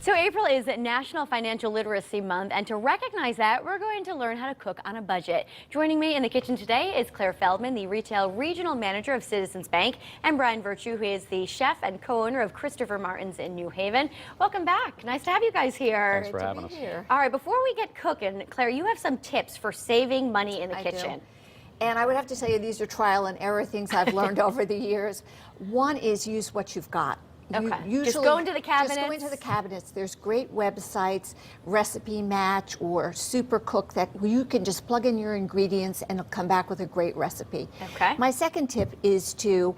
So April is National Financial Literacy Month, and to recognize that, we're going to learn how to cook on a budget. Joining me in the kitchen today is Claire Feldman, the Retail Regional Manager of Citizens Bank, and Brian Virtue, who is the chef and co-owner of Christopher Martin's in New Haven. Welcome back. Nice to have you guys here. Thanks for having us. All right, before we get cooking, Claire, you have some tips for saving money in the kitchen. And I would have to tell you, these are trial and error things I've learned over the years. One is use what you've got. Okay. Just go into the cabinets. Just go into the cabinets. There's great websites, Recipe Match or Supercook, that you can just plug in your ingredients and it'll come back with a great recipe. Okay. My second tip is to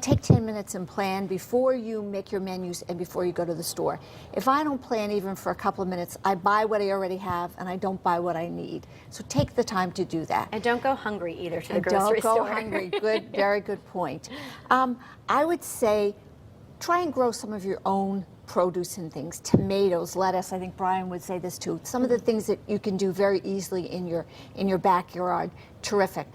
take 10 minutes and plan before you make your menus and before you go to the store. If I don't plan even for a couple of minutes, I buy what I already have and I don't buy what I need. So take the time to do that. And don't go hungry either to the grocery store. Don't go hungry. Good, very good point. I would say try and grow some of your own produce and things. Tomatoes, lettuce, I think Brian would say this too. Some of the things that you can do very easily in your backyard, terrific.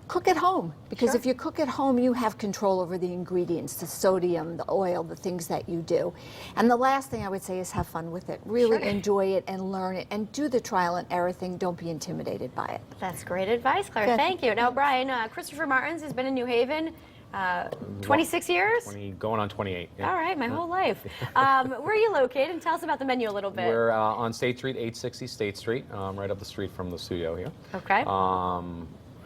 Cook at home, because if you cook at home, you have control over the ingredients, the sodium, the oil, the things that you do. And the last thing I would say is have fun with it. Really enjoy it and learn it and do the trial and error thing. Don't be intimidated by it. That's great advice, Claire. Good. Thank you. Now, Brian, Christopher Martin's has been in New Haven 26 years? Going on 28. Yeah. All right, my whole life. Where are you located? And tell us about the menu a little bit. We're on State Street, 860 State Street, right up the street from the studio here. Okay.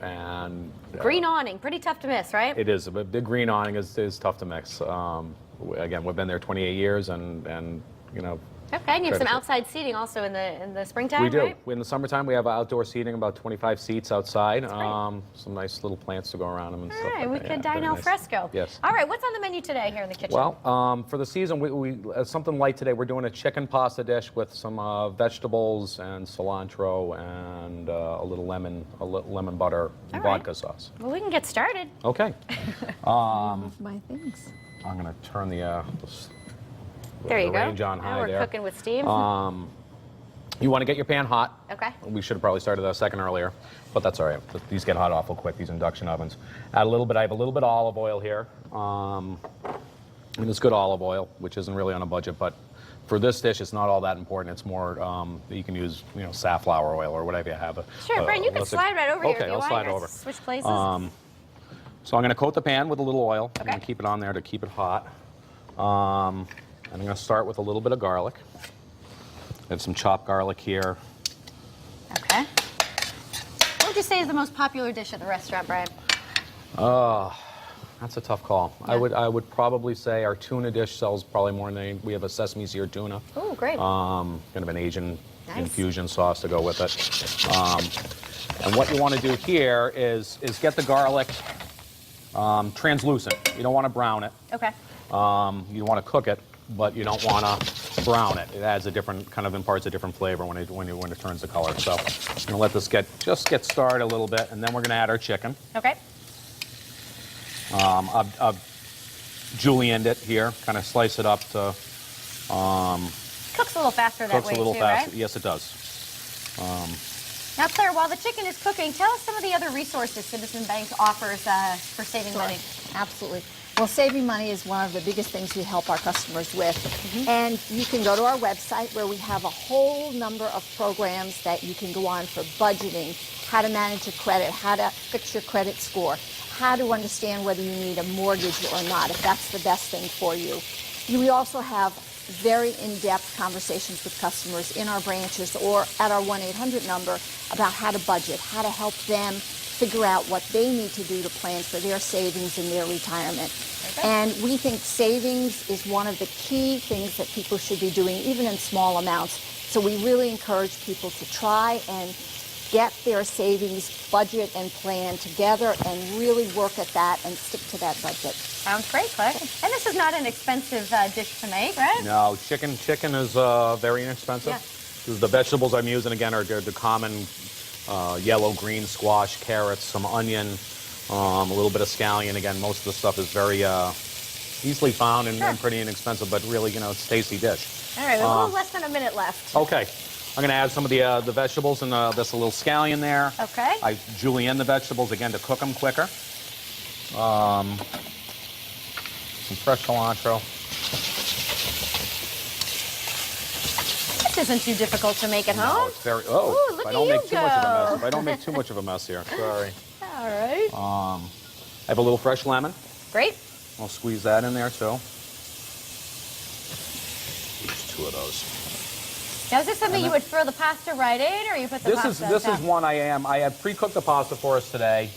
And green awning, pretty tough to miss, right? It is. The green awning is tough to mix. Again, we've been there 28 years, and you know. Okay, and you have some outside seating also in the springtime, We do. right? In the summertime, we have outdoor seating, about 25 seats outside. Some nice little plants to go around them and All stuff right, like we that. can Yeah, dine very al nice. fresco. Yes. All right, what's on the menu today here in the kitchen? Well, for the season, we something light today. We're doing a chicken pasta dish with some vegetables and cilantro and a little lemon butter and vodka sauce. Well, we can get started. Okay. My things. I'm going to turn the There you go. range on Now high we're there. cooking with steam. You want to get your pan hot. Okay. We should have probably started a second earlier, but that's all right. These get hot awful quick, these induction ovens. Add a little bit, I have a little bit of olive oil here. And it's good olive oil, which isn't really on a budget, but for this dish, it's not all that important. It's more that you can use, safflower oil or whatever you have. Sure, Brian, you can slide right over here if Okay, you I'll want. slide Let's over. Switch places. So I'm going to coat the pan with a little oil. I'm Okay. going to keep it on there to keep it hot. And I'm going to start with a little bit of garlic. And some chopped garlic here. Okay. What would you say is the most popular dish at the restaurant, Brian? That's a tough call. Yeah. I would probably say our tuna dish sells probably more than we have a sesame seared tuna. Oh, great. Kind of an Asian Nice. infusion sauce to go with it. And what you want to do here is get the garlic translucent. You don't want to brown it. Okay. You want to cook it, but you don't want to brown it. It adds a different imparts a different flavor when it turns the color. So I'm going to let this just get started a little bit, and then we're going to add our chicken. Okay. I've julienned it here, kind of slice it up to. Cooks a little faster that way, Cooks a little too, faster. right? Yes, it does. Now, Claire, while the chicken is cooking, tell us some of the other resources Citizen Bank offers for saving money. Absolutely. Well, saving money is one of the biggest things we help our customers with. And you can go to our website where we have a whole number of programs that you can go on for budgeting, how to manage your credit, how to fix your credit score, how to understand whether you need a mortgage or not, if that's the best thing for you. We also have very in-depth conversations with customers in our branches or at our 1-800 number about how to budget, how to help them figure out what they need to do to plan for their savings and their retirement. Okay. And we think savings is one of the key things that people should be doing, even in small amounts. So we really encourage people to try and get their savings budget and plan together and really work at that and stick to that budget. Sounds great, Claire. And this is not an expensive dish to make, right? No, chicken is very inexpensive. Yeah. The vegetables I'm using again are the common yellow, green squash, carrots, some onion, a little bit of scallion. Again, most of the stuff is very easily found and pretty inexpensive, but really, it's a tasty dish. All right, we have a little less than a minute left. Okay. I'm going to add some of the vegetables and this a little scallion there. Okay. I julienne the vegetables again to cook them quicker. Some fresh cilantro. This isn't too difficult to make at No, home. it's very. Ooh, look if I at don't you make too much of a mess. go. If I don't make too much of a mess here, sorry. All right. I have a little fresh lemon. Great. I'll squeeze that in there too. Use 2 of those. Now, is this something you would throw the pasta right in, or you put the This pasta is on top? one I have pre-cooked the pasta for us today,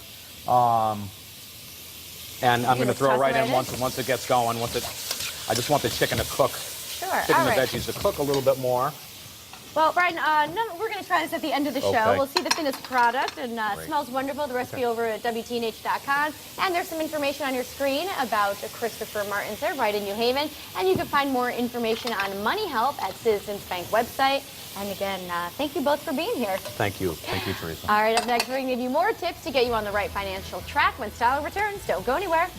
and I'm going to just throw it toss right it in right in? once it gets going. I just want the chicken to cook. Sure. Chicken All and right. veggies to cook a little bit more. Well, Brian, we're going to try this at the end of the show. Okay. We'll see the finished product, and Great. smells wonderful. The recipe over at WTNH.com. And there's some information on your screen about Christopher Martins there, right in New Haven. And you can find more information on Money Help at Citizens Bank website. And again, thank you both for being here. Thank you, Teresa. All right, up next, we're going to give you more tips to get you on the right financial track when style returns. Don't go anywhere.